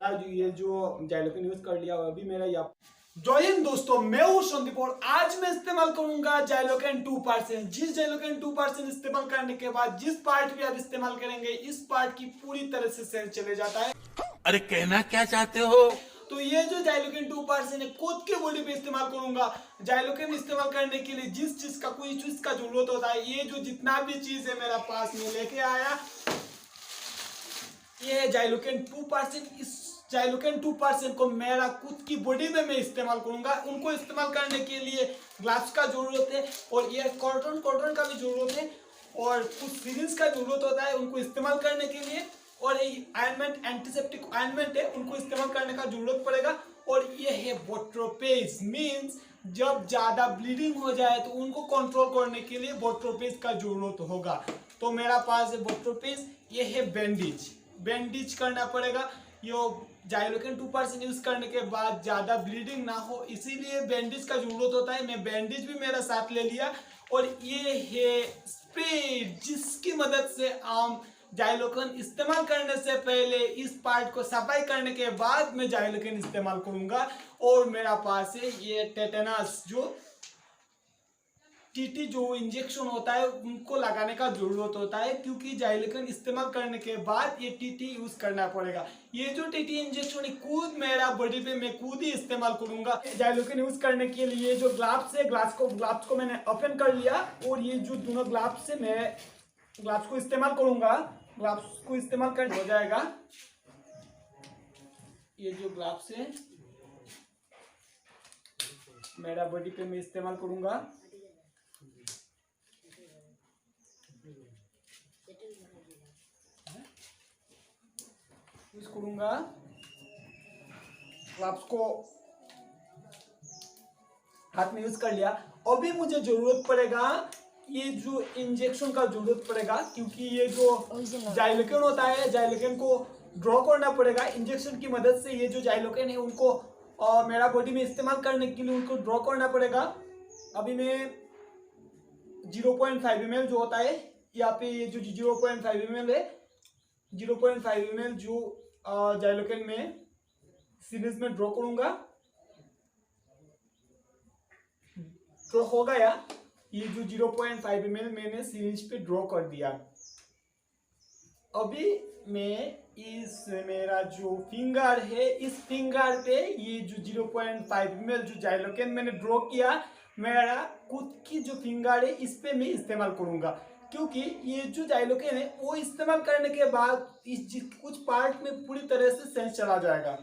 ये जो xylocaine use कर लिया अभी मेरा यहाँ। जय हिंद दोस्तों, मैं हूं संदीप और आज मैं इस्तेमाल करूंगा जाइलोकेन 2%। जिस जाइलोकेन 2% इस्तेमाल करने के बाद जिस पार्ट भी आप इस्तेमाल करेंगे इस पार्ट की पूरी तरह से सेल चले जाता है। अरे कहना क्या चाहते हो? तो ये जो जाइलोकेन 2% है खुद के बॉडी पे इस्तेमाल करूंगा। जाइलोकेन इस्तेमाल करने के लिए जिस चीज का कोई चीज का जरूरत होता है, ये जो जितना भी चीज है मेरा पास में लेके आया, ये जाइलोकेन 2%। इस जाइलोकेन 2% को मेरा खुद की बॉडी में मैं इस्तेमाल करूंगा। उनको इस्तेमाल करने के लिए ग्लव्स का जरूरत है और ये कॉटन का भी जरूरत है और कुछ सीरीज का जरूरत होता है उनको इस्तेमाल करने के लिए। और ये ऑइंटमेंट एंटीसेप्टिक ऑइंटमेंट है, उनको इस्तेमाल करने का जरूरत पड़ेगा। और ये है बोट्रोपेज, मीन्स जब ज्यादा ब्लीडिंग हो जाए तो उनको कंट्रोल करने के लिए बोट्रोपेज का जरूरत होगा। तो मेरा पास है बोट्रोपेज। ये है बैंडेज करना पड़ेगा। यो जाइलोकेन 2% यूज करने के बाद ज्यादा ब्लीडिंग ना हो इसीलिए बैंडेज का जरूरत होता है। मैं बैंडेज भी मेरा साथ ले लिया। और ये है स्प्रे जिसकी मदद से हम जाइलोकेन इस्तेमाल करने से पहले इस पार्ट को सफाई करने के बाद मैं जाइलोकेन इस्तेमाल करूंगा। और मेरा पास है ये टेटेनस, जो टीटी जो इंजेक्शन होता है उनको लगाने का जरूरत होता है, क्योंकि जाइलोकेन इस्तेमाल करने के बाद ये टीटी यूज करना पड़ेगा। ये जो टीटी इंजेक्शन है खुद मेरा बॉडी पे मैं खुद ही इस्तेमाल करूंगा। जाइलोकेन यूज करने के लिए जो ग्लव्स है, ग्लव्स को मैंने ओपन कर लिया और ये जो दोनों ग्लव्स से मैं ग्लव्स को इस्तेमाल करूंगा। ग्लव्स को इस्तेमाल कर हो जाएगा। ये जो ग्लव्स है मेरा बॉडी पे मैं इस्तेमाल करूंगा। यूज करूंगा ग्लव्स को हाथ में यूज कर लिया। अभी मुझे जरूरत पड़ेगा ये जो इंजेक्शन का जरूरत पड़ेगा, क्योंकि ये जो जाइलोकेन होता है जाइलोकेन को ड्रॉ करना पड़ेगा इंजेक्शन की मदद से। ये जो जाइलोकेन है उनको मेरा बॉडी में इस्तेमाल करने के लिए उनको ड्रॉ करना पड़ेगा। अभी मैं 0.5 ml जो होता है यहाँ पे, ये जो 0.5 ml है, 0.5 ml जो जाइलोकेन में सीरीज में ड्रॉ करूंगा। ड्रॉ हो गया। ये जो 0.5 ml मैंने सीरीज पे ड्रॉ कर दिया। अभी मैं इस मेरा जो फिंगर है इस फिंगर पे ये जो 0.5 ml जो जाइलोकेन मैंने ड्रॉ किया, मेरा खुद की जो फिंगर है इस पे मैं इस्तेमाल करूंगा। क्योंकि ये जो जाइलोकेन है वो इस्तेमाल करने के बाद इस कुछ पार्ट में पूरी तरह से सेंस चला जाएगा।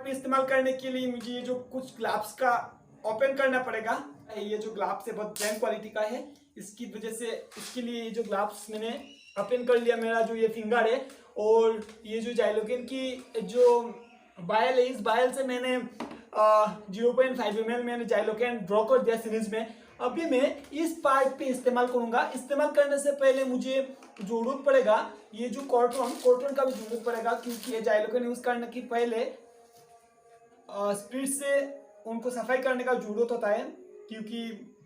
इस्तेमाल करने के लिए मुझे ये जो कुछ ग्लव्स का ओपन करना पड़ेगा। ये जो ग्लव्स है बहुत ब्रांड क्वालिटी का है, इसकी वजह से इसके लिए ये जो ग्लव्स मैंने ओपन कर लिया। मेरा जो ये फिंगर है और ये जो जाइलोकेन की जो बायल है, इस बायल से मैंने 0.5 ml मैंने जाइलोकेन ड्रॉ कर दिया सीरीज में। अभी मैं इस पार्ट पे इस्तेमाल करूंगा। इस्तेमाल करने से पहले मुझे जरूरत पड़ेगा ये जो कॉटन का भी जरूरत पड़ेगा, क्योंकि ये जाइलोकेन यूज करने की पहले स्पिरिट से उनको सफाई करने का जरूरत होता है, क्योंकि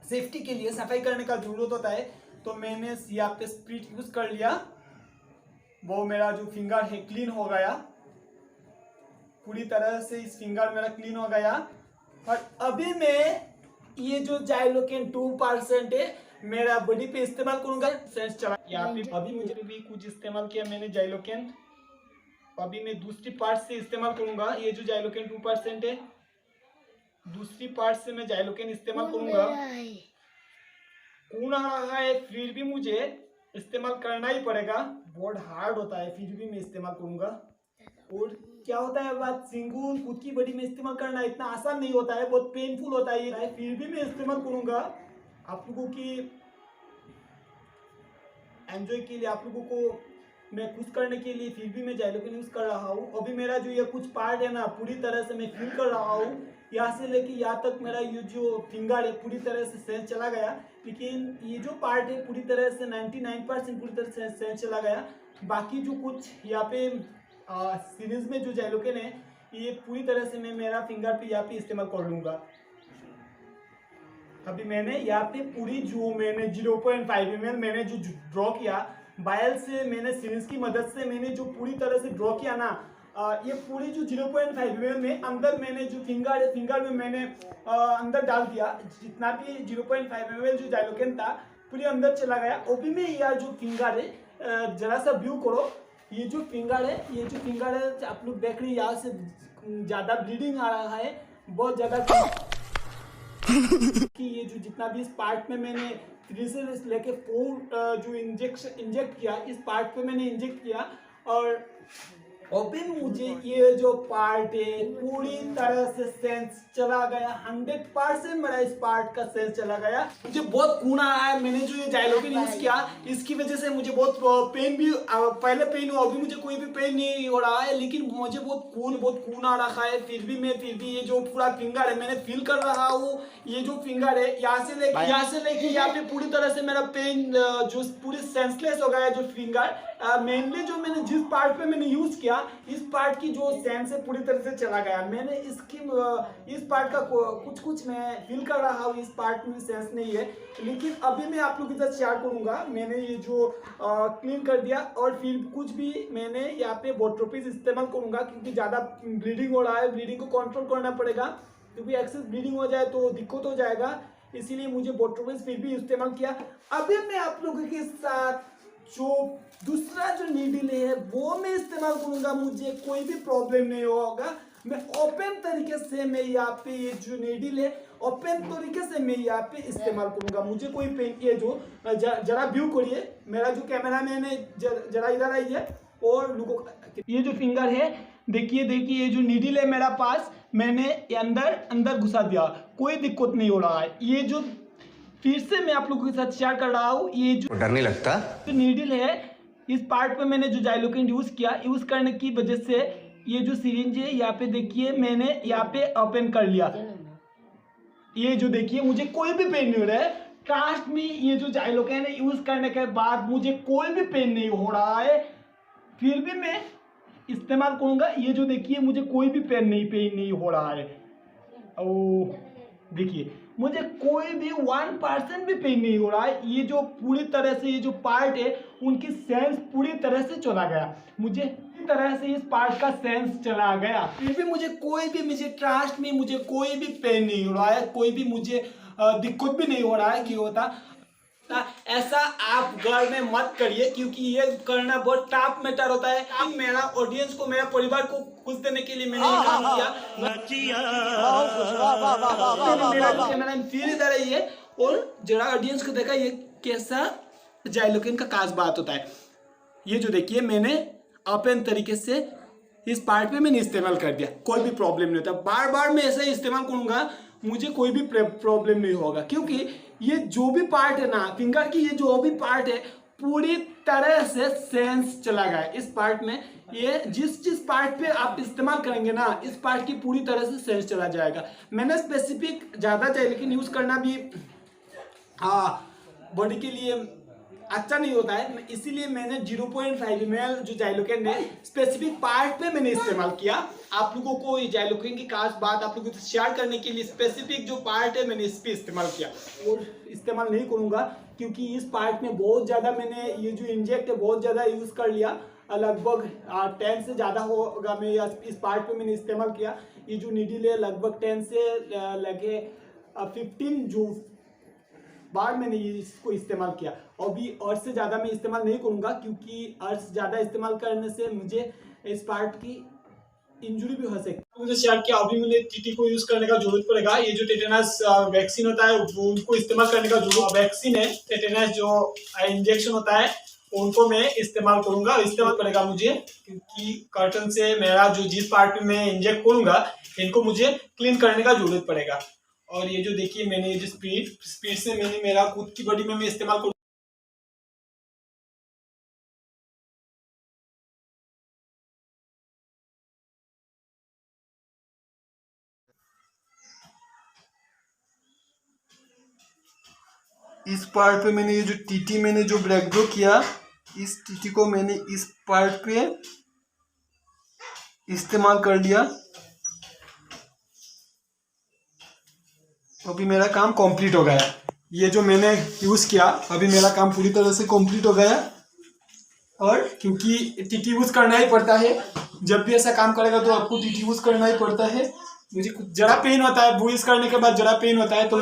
सेफ्टी के लिए सफाई करने का जरूरत होता है। तो मैंने यहाँ पे स्पिरिट यूज कर लिया। वो मेरा जो फिंगर है क्लीन हो गया, पूरी तरह से इस फिंगर मेरा क्लीन हो गया। और अभी मैं ये जो जाइलोकेन 2% है मेरा बॉडी पे इस्तेमाल करूंगा। सेंस चला यहाँ पे। अभी मुझे भी कुछ इस्तेमाल किया मैंने जाइलोकेन। अभी मैं दूसरी पार्ट से इस्तेमाल करूंगा। ये जो जाइलोकेन 2% है दूसरी पार्ट से मैं जाइलोकेन इस्तेमाल करूंगा। कौन आ रहा है फिर भी मुझे इस्तेमाल करना ही पड़ेगा। बहुत हार्ड होता है फिर भी मैं इस्तेमाल करूंगा। और क्या होता है बात, सिंगल खुद की बॉडी में इस्तेमाल करना इतना आसान नहीं होता है, बहुत पेनफुल होता है ये। फिर भी मैं इस्तेमाल करूंगा आप लोगों की एंजॉय के लिए, आप लोगों को मैं खुश करने के लिए फिर भी मैं जाइलोकेन यूज कर रहा हूँ। अभी मेरा जो ये कुछ पार्ट है ना पूरी तरह से मैं फील कर रहा हूँ। यहाँ से लेके यहाँ तक मेरा ये जो फिंगर है पूरी तरह से सेंस चला गया, लेकिन ये जो पार्ट है पूरी तरह से 99% पूरी तरह से सेंस चला गया। बाकी जो कुछ यहाँ पे सीरीज में जो जाइलोकेन है ये पूरी तरह से मैं मेरा फिंगर पे यहाँ पे इस्तेमाल कर लूंगा। अभी मैंने यहाँ पे पूरी जो मैंने 0.5 ml मैंने जो ड्रॉ किया बायल से मैंने सिरिंज की मदद से मैंने जो पूरी तरह से ड्रॉ किया ना, ये पूरी जो 0.5 mm में अंदर मैंने जो फिंगर है, फिंगर में मैंने अंदर डाल दिया। जितना भी 0.5 mm जो जाइलोकेन था पूरे अंदर चला गया। अभी में यह जो फिंगर है जरा सा व्यू करो, ये जो फिंगर है, ये जो फिंगर है आप लोग देख रहे हैं, यहाँ से ज़्यादा ब्लीडिंग आ रहा है बहुत ज़्यादा। कि ये जो जितना भी इस पार्ट में मैंने 3 से लेके 4 जो इंजेक्ट किया, इस पार्ट पे मैंने इंजेक्ट किया और अभी मुझे ये जो पार्ट है पूरी तरह से सेंस चला गया। 100% मेरा इस पार्ट का सेंस चला गया। मुझे बहुत खून आ रहा है। मैंने जो ये जाइलोकेन यूज किया इसकी वजह से मुझे बहुत पेन भी, पहले पेन हुआ, अभी मुझे कोई भी पेन नहीं हो रहा है, लेकिन मुझे बहुत खून आ रहा है। फिर भी ये जो पूरा फिंगर है मैंने फील कर रहा हूँ। ये जो फिंगर है यहाँ से लेके यहाँ पे पूरी तरह से मेरा पेन जो पूरी सेंसलेस हो गया। जो फिंगर मेनली जो मैंने जिस पार्ट पे मैंने यूज किया, इस पार्ट की जो सेंस है पूरी तरह से चला गया। मैंने इस पार्ट का कुछ मैं फील कर रहा हूँ, इस पार्ट में सेंस नहीं है, लेकिन अभी मैं आप लोगों के साथ शेयर करूंगा। मैंने ये जो क्लीन कर दिया और फिर कुछ भी मैंने यहाँ पे बोट्रोपिस इस्तेमाल करूंगा, क्योंकि ज़्यादा ब्लीडिंग हो रहा है, ब्लीडिंग को कंट्रोल करना पड़ेगा, क्योंकि एक्सेस ब्लीडिंग हो जाए तो दिक्कत हो जाएगा। इसीलिए मुझे बोट्रोपिस फिर भी इस्तेमाल किया। अभी मैं आप लोगों के साथ जो दूसरा जो नीडल है वो मैं इस्तेमाल करूंगा। मुझे कोई भी प्रॉब्लम नहीं होगा। मैं ओपन तरीके से मैं यहाँ पे ये जो नीडल है ओपन तरीके से मैं यहाँ पे इस्तेमाल करूंगा। मुझे कोई पेन, ये जो जरा व्यू करिए, मेरा जो कैमरा मैन है जरा इधर आइए और लोगों, ये जो फिंगर है देखिए ये जो नीडल है मेरा पास, मैंने अंदर घुसा दिया, कोई दिक्कत नहीं हो रहा है। ये जो फिर से मैं आप लोगों के साथ शेयर कर रहा हूँ, ये जो डर नहीं लगता जो नीडल है इस पार्ट पे मैंने जो जाइलोकेन यूज करने की वजह से ये जो सिरिंज है यहाँ पे देखिए मैंने यहाँ पे ओपन कर लिया। ये जो देखिए मुझे कोई भी पेन नहीं हो रहा है। ट्रस्ट में ये जो जाइलोकेन है यूज करने के बाद मुझे कोई भी पेन नहीं हो रहा है, फिर भी मैं इस्तेमाल करूंगा। ये जो देखिए मुझे कोई भी पेन नहीं हो रहा है। ओ देखिए मुझे कोई भी 1% भी पेन नहीं हो रहा है। ये जो पूरी तरह से ये जो पार्ट है उनकी सेंस पूरी तरह से चला गया। मुझे पूरी तरह से इस पार्ट का सेंस चला गया, फिर भी मुझे ट्रस्ट में मुझे कोई भी पेन नहीं हो रहा है, कोई भी मुझे दिक्कत भी नहीं हो रहा है कि होता। ऐसा आप घर में मत करिए, क्योंकि ये करना बहुत टफ मैटर होता है। अब मेरा ऑडियंस को, मेरा परिवार को खुश देने के लिए मैंने ये काम किया। मेरा जो कैमरा फिर इधर है ये, और जरा ऑडियंस को देखा ये कैसा जाइलोकेन का खास बात होता है। ये जो देखिए मैंने ओपन तरीके से इस पार्ट पे मैंने इस्तेमाल कर दिया, कोई भी प्रॉब्लम नहीं होता। बार बार मैं ऐसे इस्तेमाल करूंगा, मुझे कोई भी प्रॉब्लम नहीं होगा, क्योंकि ये जो भी पार्ट है ना फिंगर की, ये जो भी पार्ट है पूरी तरह से सेंस चला गया इस पार्ट में। ये जिस पार्ट पे आप इस्तेमाल करेंगे ना, इस पार्ट की पूरी तरह से सेंस चला जाएगा। मैंने स्पेसिफिक ज़्यादा जाइलोकेन यूज़ करना भी बॉडी के लिए अच्छा नहीं होता है, इसीलिए मैंने 0.5 ml जो जाइलोकेन है स्पेसिफिक पार्ट पे मैंने इस्तेमाल किया। आप लोगों को ये जाइलोकेन की खास बात आप लोगों से शेयर करने के लिए स्पेसिफिक जो पार्ट है मैंने इस पे इस्तेमाल किया, और इस्तेमाल नहीं करूंगा क्योंकि इस पार्ट में बहुत ज़्यादा मैंने ये जो इंजेक्ट है बहुत ज़्यादा यूज़ कर लिया। लगभग 10 से ज़्यादा होगा मैं इस पार्ट पे मैंने इस्तेमाल किया। ये जो नीडल है लगभग 10 से लगे 15 जो बार मैंने इसको इस्तेमाल किया। अभी और से ज़्यादा मैं इस्तेमाल नहीं करूँगा, क्योंकि और से ज़्यादा इस्तेमाल करने से मुझे इस पार्ट की इंजरी भी हो सकती है। मुझे शेयर किया अभी मुझे टीटी को यूज़ करने का जरूरत पड़ेगा। ये जो टेटेनस वैक्सीन होता है वो उनको इस्तेमाल करने का जरूरत, वैक्सीन है टेटेनस जो इंजेक्शन होता है उनको मैं इस्तेमाल करूँगा, इस्तेमाल पड़ेगा मुझे, क्योंकि कर्टन से मेरा जो जिस पार्ट में मैं इंजेक्ट करूँगा इनको मुझे क्लीन करने का जरूरत पड़ेगा। और ये जो देखिए मैंने ये जो स्पीड से मैंने मेरा खुद की बॉडी में मैं इस्तेमाल करूँ। इस पार्ट पे मैंने ये जो टीटी मैंने जो ब्लैक ड्रॉ किया, इस टीटी को मैंने इस पार्ट पे इस्तेमाल कर लिया। अभी मेरा काम कंप्लीट हो गया। ये जो मैंने यूज़ किया अभी मेरा काम पूरी तरह से कंप्लीट हो गया। और क्योंकि टीटी यूज करना ही पड़ता है, जब भी ऐसा काम करेगा तो आपको टीटी यूज करना ही पड़ता है। मुझे कुछ जरा पेन होता है, वो यूज करने के बाद जरा पेन होता है तो